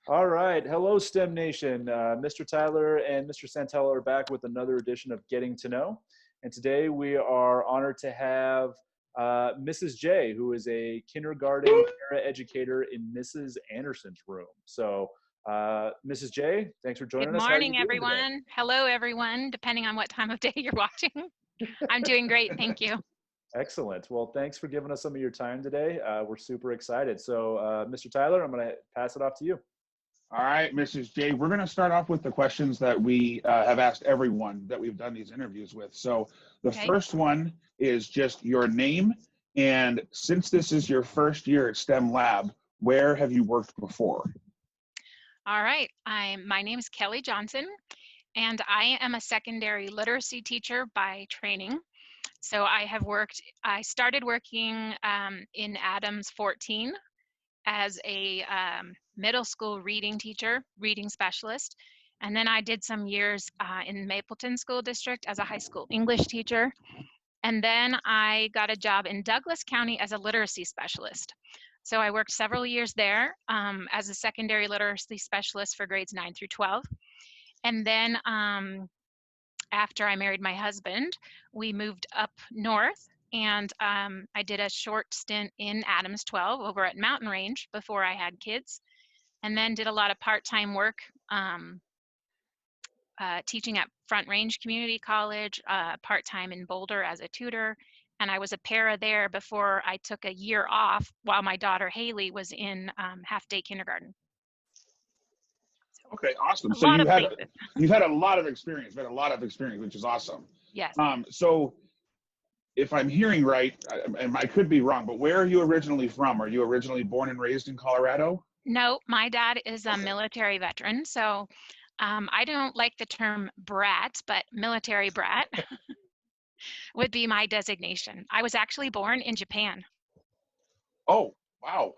All right. Hello, STEM Nation. Mr. Tyler and Mr. Santella are back with another edition of Getting to Know. And today we are honored to have Mrs. J, who is a kindergarten paraeducator in Mrs. Anderson's room. So, Mrs. J, thanks for Good joining us. How are you morning, doing today? everyone. Hello, everyone, depending on what time of day you're watching. I'm doing great, thank you. Excellent. Well, thanks for giving us some of your time today. We're super excited. So, Mr. Tyler, I'm going to pass it off to you. All right, Mrs. J, we're going to start off with the questions that we have asked everyone that we've done these interviews with. So the Okay. first one is just your name. And since this is your first year at STEM Lab, where have you worked before? All right, my name is Kelly Johnson, and I am a secondary literacy teacher by training. So I started working in Adams 14 as a middle school reading teacher, reading specialist. And then I did some years in Mapleton School District as a high school English teacher. And then I got a job in Douglas County as a literacy specialist. So I worked several years there as a secondary literacy specialist for grades 9 through 12. And then after I married my husband, we moved up north, and I did a short stint in Adams 12 over at Mountain Range before I had kids, and then did a lot of part-time work teaching at Front Range Community College, part-time in Boulder as a tutor, and I was a para there before I took a year off while my daughter Haley was in half-day kindergarten. Okay, awesome. A So lot of places. you've had a lot of experience, which is awesome. Yes. So if I'm hearing right, and I could be wrong, but where are you originally from? Are you originally born and raised in Colorado? No, my dad is a military veteran, so I don't like the term brat, but military brat would be my designation. I was actually born in Japan. Oh, wow.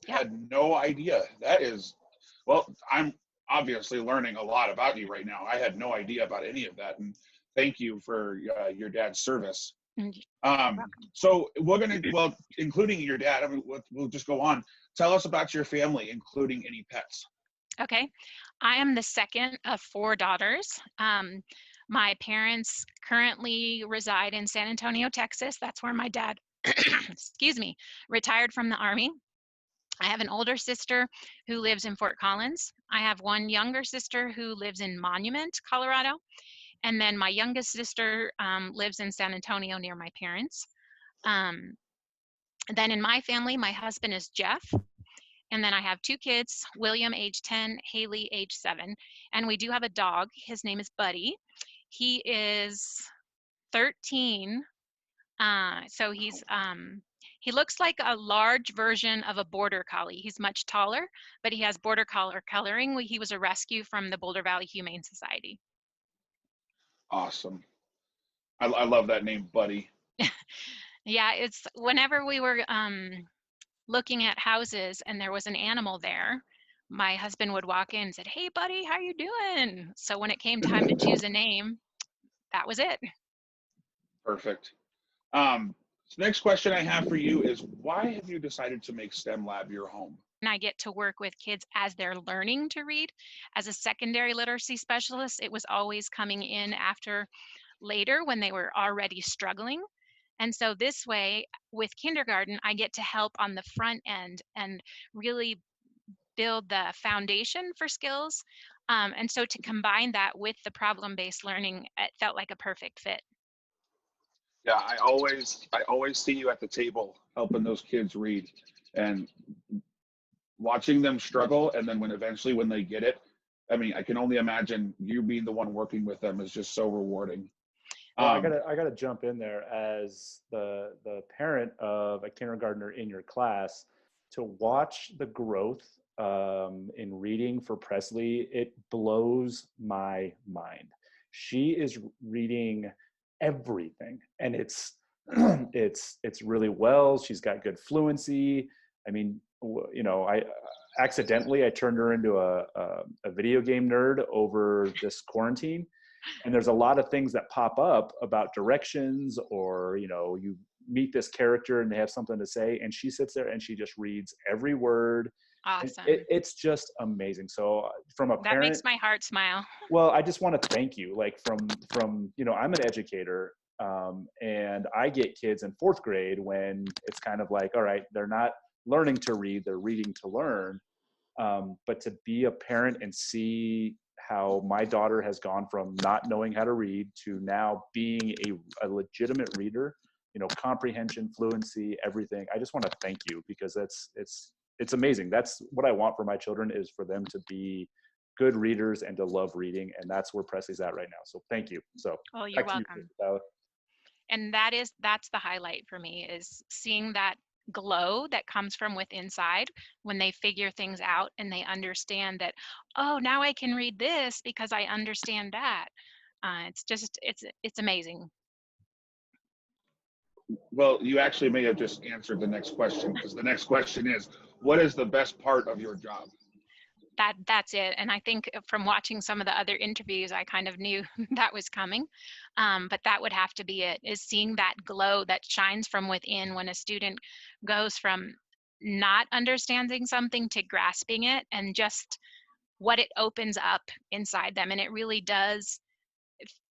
Yeah. Had no idea. That is, well, I'm obviously learning a lot about you right now. I had no idea about any of that. And thank you for your dad's service. So we're going to, well, including your dad, I mean, we'll just go on. Tell us about your family, including any pets. Okay. I am the second of 4 daughters. My parents currently reside in San Antonio, Texas. That's where my dad, excuse me, retired from the Army. I have an older sister who lives in Fort Collins. I have one younger sister who lives in Monument, Colorado. And then my youngest sister lives in San Antonio near my parents. Then in my family, my husband is Jeff. And then I have 2 kids, William, age 10, Haley, age 7. And we do have a dog. His name is Buddy. He is 13. So he looks like a large version of a border collie. He's much taller, but he has border collie coloring. He was a rescue from the Boulder Valley Humane Society. Awesome. I love that name, Buddy. Yeah, it's whenever we were looking at houses and there was an animal there, my husband would walk in and said, "Hey, Buddy, how you doing?" So when it came time to choose a name, that was it. Perfect. So next question I have for you is, why have you decided to make STEM Lab your home? And I get to work with kids as they're learning to read. As a secondary literacy specialist, it was always coming in later when they were already struggling. And so this way, with kindergarten, I get to help on the front end and really build the foundation for skills. And so to combine that with the problem-based learning, it felt like a perfect fit. Yeah, I always see you at the table helping those kids read and watching them struggle, and then eventually when they get it, I mean, I can only imagine you being the one working with them is just so rewarding. Well, I gotta jump in there as the parent of a kindergartner in your class to watch the growth in reading for Presley. It blows my mind. She is reading everything, and it's it's really well. She's got good fluency. I mean, you know, I accidentally I turned her into a video game nerd over this quarantine. And there's a lot of things that pop up about directions, or, you know, you meet this character and they have something to say, and she sits there and she just reads every word. Awesome. It's just amazing. So from a That parent, makes my heart smile. well, I just want to thank you. Like from I'm an educator, and I get kids in fourth grade when it's kind of like, all right, they're not learning to read, they're reading to learn. But to be a parent and see how my daughter has gone from not knowing how to read to now being a legitimate reader, comprehension, fluency, everything. I just want to thank you, because it's amazing. That's what I want for my children, is for them to be good readers and to love reading. And that's where Presley's at right now. So thank you. So Well, you're back to you, welcome. Tyler. And that's the highlight for me, is seeing that glow that comes from within inside when they figure things out and they understand that, oh, now I can read this because I understand that. It's amazing. Well, you actually may have just answered the next question, because the next question is, what is the best part of your job? That's it. And I think from watching some of the other interviews, I kind of knew that was coming. But that would have to be it, is seeing that glow that shines from within when a student goes from not understanding something to grasping it, and just what it opens up inside them. And it really does,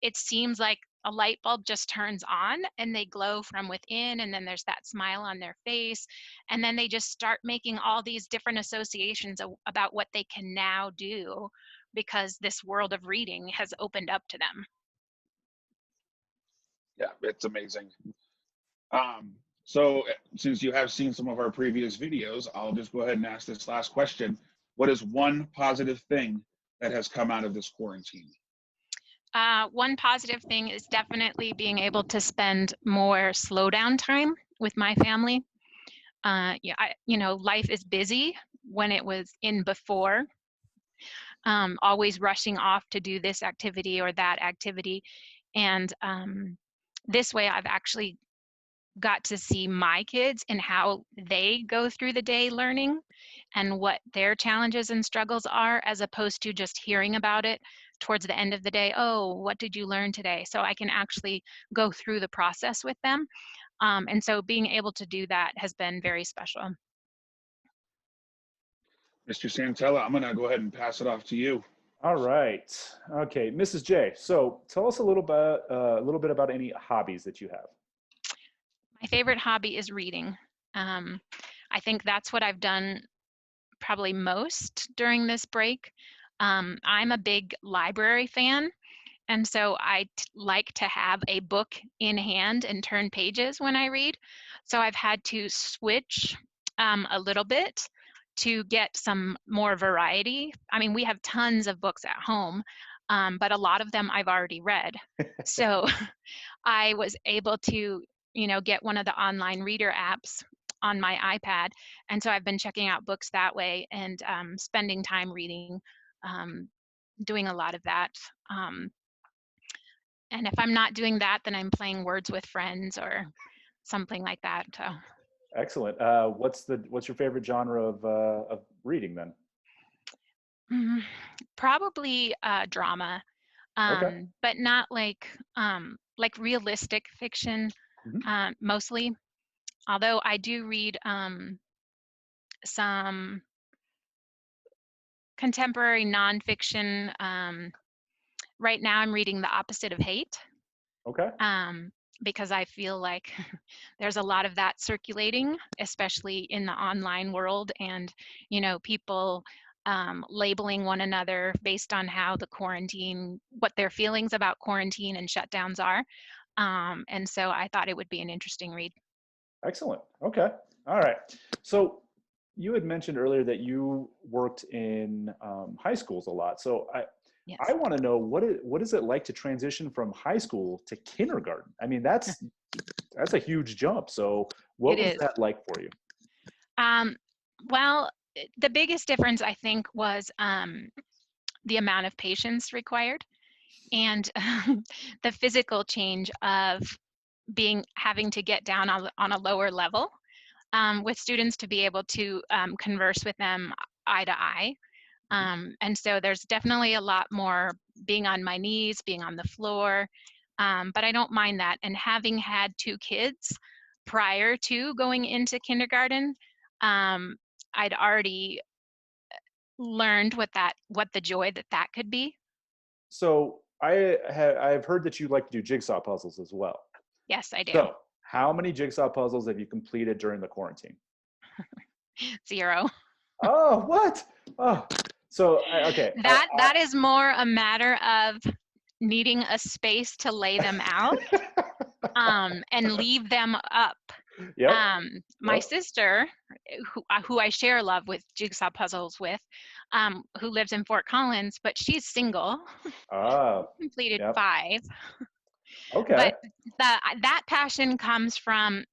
it seems like a light bulb just turns on and they glow from within, and then there's that smile on their face, and then they just start making all these different associations about what they can now do because this world of reading has opened up to them. Yeah, it's amazing. So since you have seen some of our previous videos, I'll just go ahead and ask this last question. What is one positive thing that has come out of this quarantine? One positive thing is definitely being able to spend more slow down time with my family. Life is busy when it was in before, always rushing off to do this activity or that activity. And this way I've actually got to see my kids and how they go through the day learning and what their challenges and struggles are, as opposed to just hearing about it towards the end of the day. Oh, what did you learn today? So I can actually go through the process with them. And so being able to do that has been very special. Mr. Santella, I'm going to go ahead and pass it off to you. All right. Okay, Mrs. J. So tell us a little bit about any hobbies that you have. My favorite hobby is reading. I think that's what I've done probably most during this break. I'm a big library fan, and so I like to have a book in hand and turn pages when I read. So I've had to switch a little bit to get some more variety. I mean, we have tons of books at home, but a lot of them I've already read. So I was able to, get one of the online reader apps on my iPad. And so I've been checking out books that way, and spending time reading, doing a lot of that. And if I'm not doing that, then I'm playing Words with Friends or something like that. So. Excellent. What's your favorite genre of reading then? Probably drama, Okay. but not like realistic fiction, mostly. Although I do read some contemporary nonfiction. Right now I'm reading The Opposite of Hate. Okay. Because I feel like there's a lot of that circulating, especially in the online world, and people labeling one another based on how what their feelings about quarantine and shutdowns are. And so I thought it would be an interesting read. Excellent. Okay. All right. So you had mentioned earlier that you worked in high schools a lot. So Yes. I want to know what is it like to transition from high school to kindergarten? I mean, that's a huge jump. So what was that like for you? Well, the biggest difference I think was the amount of patience required, and the physical change of having to get down on a lower level with students to be able to converse with them eye to eye. And so there's definitely a lot more being on my knees, being on the floor, but I don't mind that. And having had 2 kids prior to going into kindergarten, I'd already learned what the joy that could be. So I've heard that you like to do jigsaw puzzles as well. Yes, I do. So how many jigsaw puzzles have you completed during the quarantine? 0. Oh, what? Oh, so okay. That is more a matter of needing a space to lay them out, and leave them up. Yep. My Yep. sister, who I share love with jigsaw puzzles with, who lives in Fort Collins, but she's single, Oh, completed yep. 5. Okay. But that passion comes from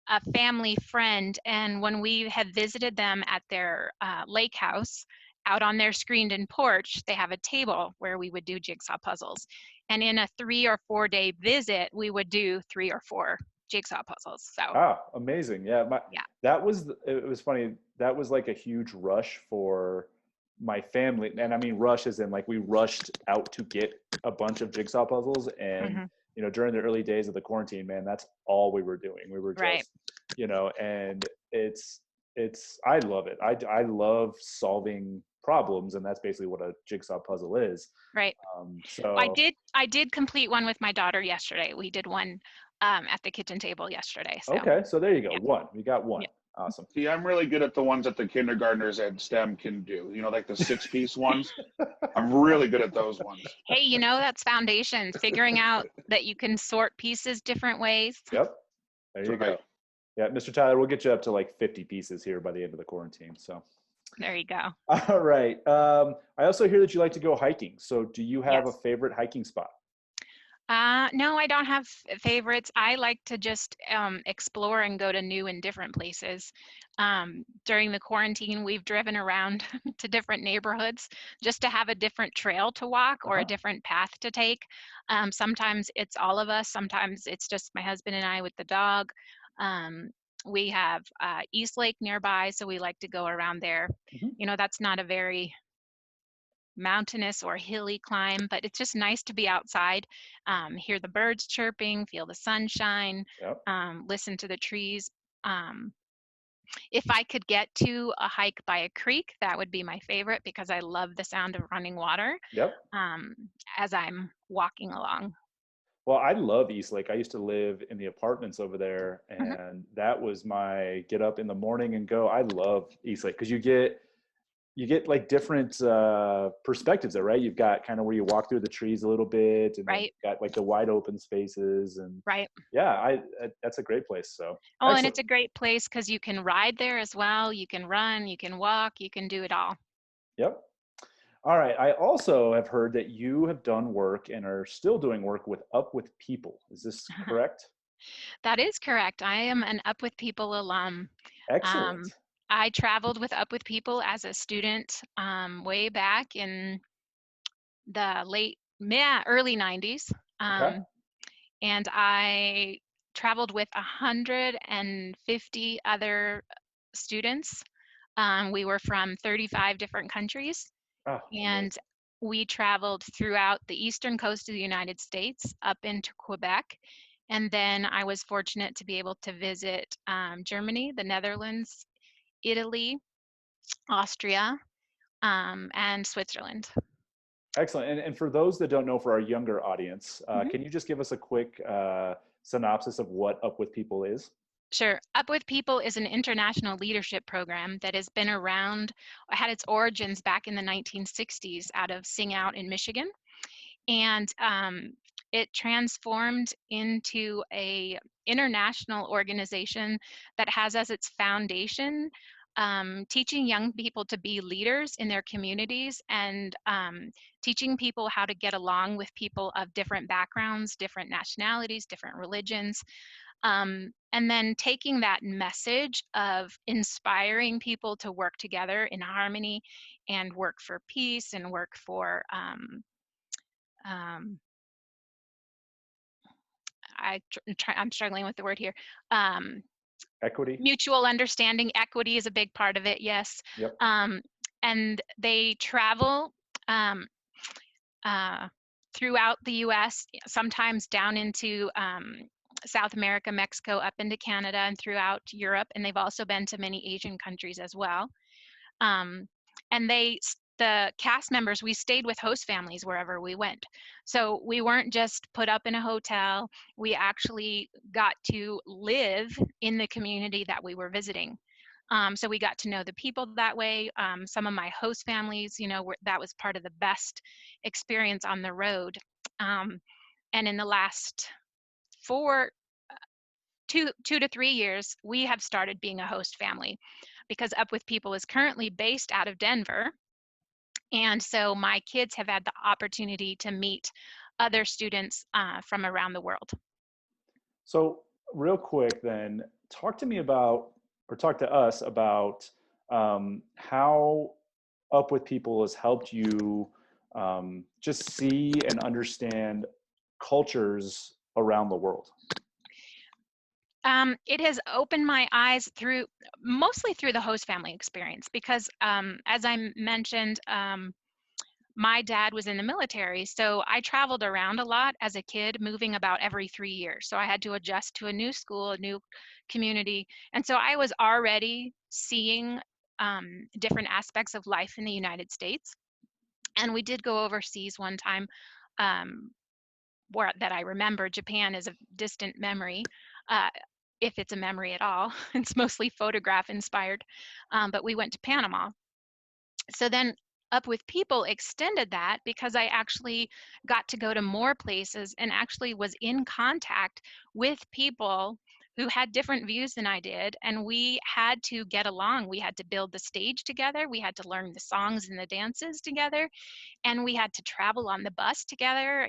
a family friend, and when we had visited them at their lake house, out on their screened-in porch, they have a table where we would do jigsaw puzzles. And in a 3 or 4 day visit, we would do 3 or 4 jigsaw puzzles. So Amazing. Yeah, yeah. It was funny. That was like a huge rush for my family. And I mean rush as in like we rushed out to get a bunch of jigsaw puzzles. And during the early days of the quarantine, man, that's all we were doing. We were just, Right. And it's I love it. I love solving problems, and that's basically what a jigsaw puzzle is. Right. So I did complete one with my daughter yesterday. We did one at the kitchen table yesterday. So okay, so there you go. yeah. One. We got one. Yeah. Awesome. See, I'm really good at the ones that the kindergartners at STEM can do. Like the 6-piece ones. I'm really good at those ones. Hey, that's foundation, figuring out that you can sort pieces different ways. Yep. There you go. Yeah, Mr. Tyler, we'll get you up to like 50 pieces here by the end of the quarantine. So there you go. All right. I also hear that you like to go hiking. So do you have a favorite hiking spot? No, I don't have favorites. I like to just explore and go to new and different places. During the quarantine, we've driven around to different neighborhoods just to have a different trail to walk or a different path to take. Sometimes it's all of us. Sometimes it's just my husband and I with the dog. We have East Lake nearby, so we like to go around there. That's not a very mountainous or hilly climb, but it's just nice to be outside, hear the birds chirping, feel the sunshine, listen to the trees. If I could get to a hike by a creek, that would be my favorite because I love the sound of running water as I'm walking along. Well, I love East Lake. I used to live in the apartments over there, and that was my get up in the morning and go. I love East Lake because you get like different perspectives there, right? You've got kind of where you walk through the trees a little bit, and you've got like the wide open spaces, and that's a great place. So excellent. And it's a great place because you can ride there as well. You can run, you can walk, you can do it all. Yep. All right. I also have heard that you have done work and are still doing work with Up With People. Is this correct? That is correct. I am an Up With People alum. Excellent. I traveled with Up With People as a student way back in the early 90s. And I traveled with 150 other students. We were from 35 different countries. And we traveled throughout the eastern coast of the United States up into Quebec. And then I was fortunate to be able to visit Germany, the Netherlands, Italy, Austria, and Switzerland. Excellent. And for those that don't know, for our younger audience, can you just give us a quick synopsis of what Up With People is? Sure. Up With People is an international leadership program that has been around, had its origins back in the 1960s out of Sing Out in Michigan. And it transformed into a international organization that has as its foundation teaching young people to be leaders in their communities and teaching people how to get along with people of different backgrounds, different nationalities, different religions. And then taking that message of inspiring people to work together in harmony and work for peace and work for I'm struggling with the word here. Equity. Mutual understanding. Equity is a big part of it. Yes. Yep. And they travel throughout the U.S., sometimes down into South America, Mexico, up into Canada, and throughout Europe. And they've also been to many Asian countries as well. and the cast members, we stayed with host families wherever we went. So we weren't just put up in a hotel. We actually got to live in the community that we were visiting. So we got to know the people that way. Some of my host families, that was part of the best experience on the road. And in the last 2 to 3 years, we have started being a host family, because Up With People is currently based out of Denver. And so my kids have had the opportunity to meet other students from around the world. So real quick then, talk to us about how Up With People has helped you just see and understand cultures around the world. It has opened my eyes mostly through the host family experience, because as I mentioned, my dad was in the military, so I traveled around a lot as a kid, moving about every 3 years. So I had to adjust to a new school, a new community. And so I was already seeing different aspects of life in the United States. And we did go overseas one time, that I remember. Japan is a distant memory, if it's a memory at all. It's mostly photograph inspired. But we went to Panama. So then Up With People extended that, because I actually got to go to more places and actually was in contact with people who had different views than I did. And we had to get along. We had to build the stage together. We had to learn the songs and the dances together. And we had to travel on the bus together,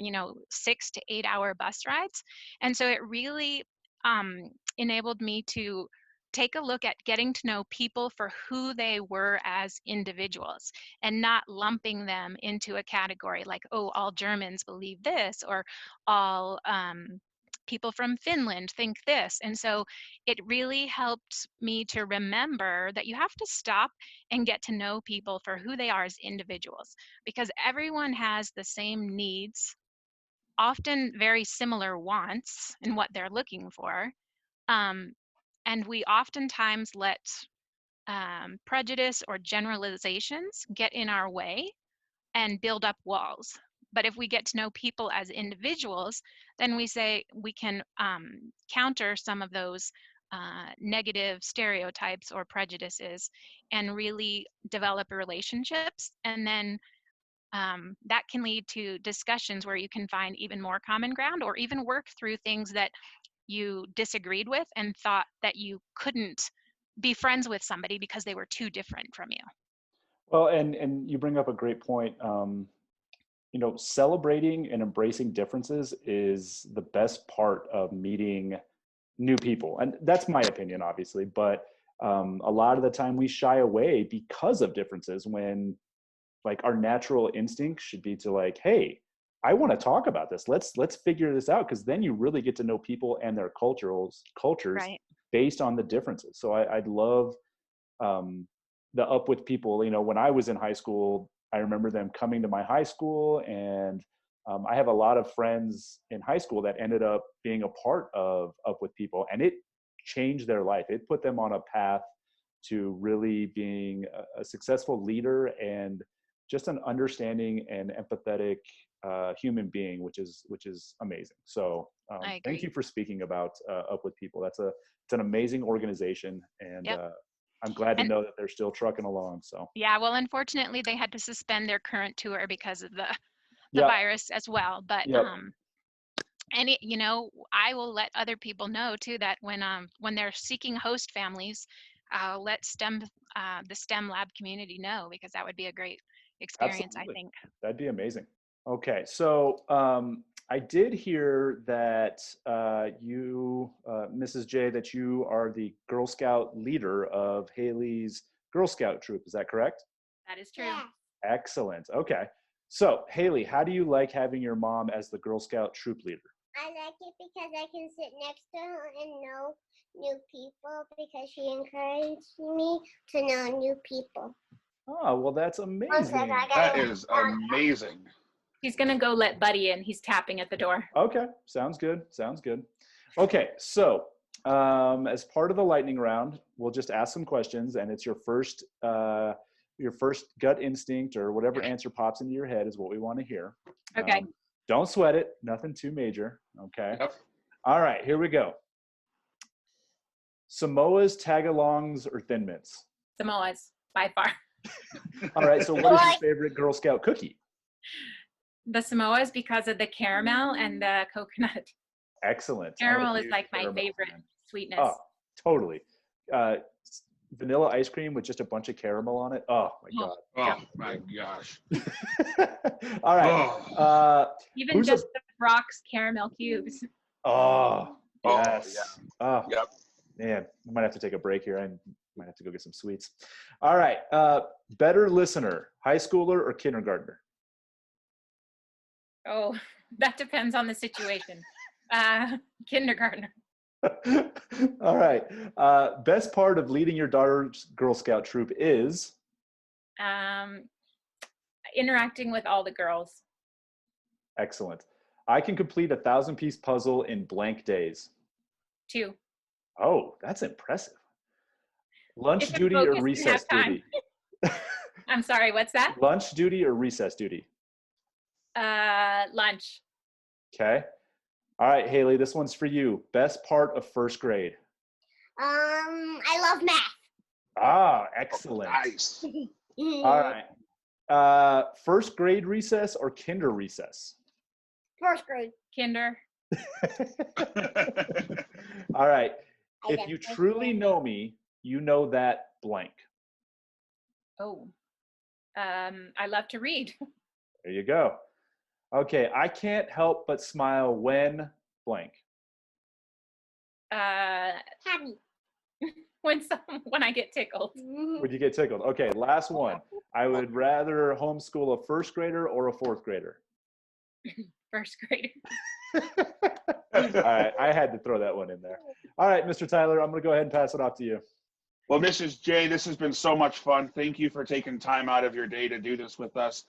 6 to 8 hour bus rides. And so it really enabled me to take a look at getting to know people for who they were as individuals, and not lumping them into a category like, oh, all Germans believe this, or all people from Finland think this. And so it really helped me to remember that you have to stop and get to know people for who they are as individuals, because everyone has the same needs, often very similar wants in what they're looking for. And we oftentimes let prejudice or generalizations get in our way and build up walls. But if we get to know people as individuals, then we can counter some of those negative stereotypes or prejudices, and really develop relationships. And then that can lead to discussions where you can find even more common ground, or even work through things that you disagreed with and thought that you couldn't be friends with somebody because they were too different from you. Well, and you bring up a great point. Celebrating and embracing differences is the best part of meeting new people. And that's my opinion, obviously, but a lot of the time we shy away because of differences, when like our natural instinct should be to like, hey, I want to talk about this. Let's figure this out, because then you really get to know people and their cultures Right. based on the differences. So I'd love the Up With People. When I was in high school, I remember them coming to my high school, and I have a lot of friends in high school that ended up being a part of Up With People, and it changed their life. It put them on a path to really being a successful leader and just an understanding and empathetic human being, which is amazing. So thank you for speaking about Up With People. It's an amazing organization, and yep. I'm glad to know that they're still trucking along. So yeah, well, unfortunately, they had to suspend their current tour because of the yep. virus as well. But yep. And I will let other people know too that when they're seeking host families, I'll let the STEM Lab community know, because that would be a great experience. Absolutely. I think That'd be amazing. Okay, so I did hear that you, Mrs. J, that you are the Girl Scout leader of Haley's Girl Scout troop. Is that correct? That is true. Yeah. Excellent. Okay. So, Haley, how do you like having your mom as the Girl Scout troop leader? I like it because I can sit next to her and know new people, because she encouraged me to know new people. Oh, well, that's amazing. That is amazing. He's going to go let Buddy in. He's tapping at the door. Okay. Sounds good. Sounds good. Okay. So, as part of the lightning round, we'll just ask some questions, and it's your first your first gut instinct or whatever answer pops into your head is what we want to hear. Okay. Don't sweat it. Nothing too major. Okay. Yep. All right, here we go. Samoas, tagalongs, or Thin Mints? Samoas, by far. All right, so what is your favorite Girl Scout cookie? The Samoas because of the caramel and the coconut. Excellent. Caramel is like my favorite sweetness. Oh, totally. Vanilla ice cream with just a bunch of caramel on it. Oh my God. Oh my gosh. All right. Even just the Brock's caramel cubes. Oh, yes. Yeah. Oh, Yep. man, I might have to take a break here. I might have to go get some sweets. All right. Better listener, high schooler or kindergartner? Oh, that depends on the situation. Kindergartner. All right. Best part of leading your daughter's Girl Scout troop is? Interacting with all the girls. Excellent. I can complete a 1,000-piece puzzle in blank days. 2. Oh, that's impressive. Lunch If you're duty or focused, you recess have time. duty? I'm sorry, what's that? Lunch duty or recess duty? Lunch. Okay. All right, Haley, this one's for you. Best part of first grade? I love math. Ah, excellent. Nice. All right. First grade recess or kinder recess? First grade. Kinder. All right. I If got you first truly grade. know me, you know that blank. Oh. I love to read. There you go. Okay, I can't help but smile when blank. Happy. When I get tickled. Would you get tickled? Okay, last one. I would rather homeschool a first grader or a fourth grader. First grader. All right, I had to throw that one in there. All right, Mr. Tyler, I'm going to go ahead and pass it off to you. Well, Mrs. J, this has been so much fun. Thank you for taking time out of your day to do this with us.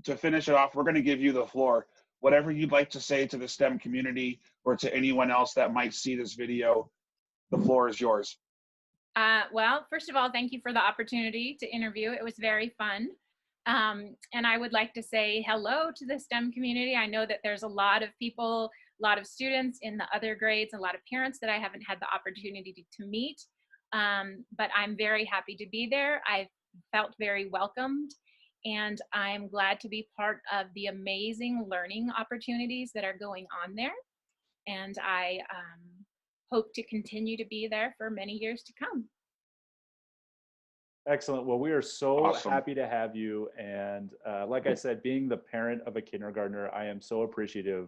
To finish it off, we're going to give you the floor. Whatever you'd like to say to the STEM community or to anyone else that might see this video, the floor is yours. Well, first of all, thank you for the opportunity to interview. It was very fun. And I would like to say hello to the STEM community. I know that there's a lot of people, a lot of students in the other grades, a lot of parents that I haven't had the opportunity to meet. But I'm very happy to be there. I've felt very welcomed, and I'm glad to be part of the amazing learning opportunities that are going on there. And I hope to continue to be there for many years to come. Excellent. Well, we are so Awesome. happy to have you. And like I said, being the parent of a kindergartner, I am so appreciative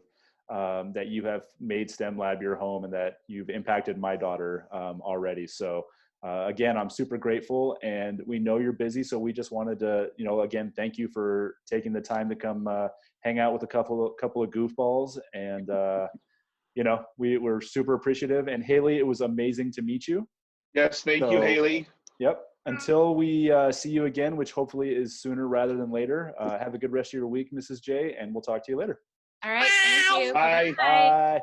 that you have made STEM Lab your home and that you've impacted my daughter already. So again, I'm super grateful, and we know you're busy. So we just wanted to, again, thank you for taking the time to come hang out with a couple of goofballs. And, we're super appreciative. And Haley, it was amazing to meet you. Yes, thank you, Haley. Yep. Until we see you again, which hopefully is sooner rather than later, have a good rest of your week, Mrs. J, and we'll talk to you later. All right. Thank you. Bye. Bye.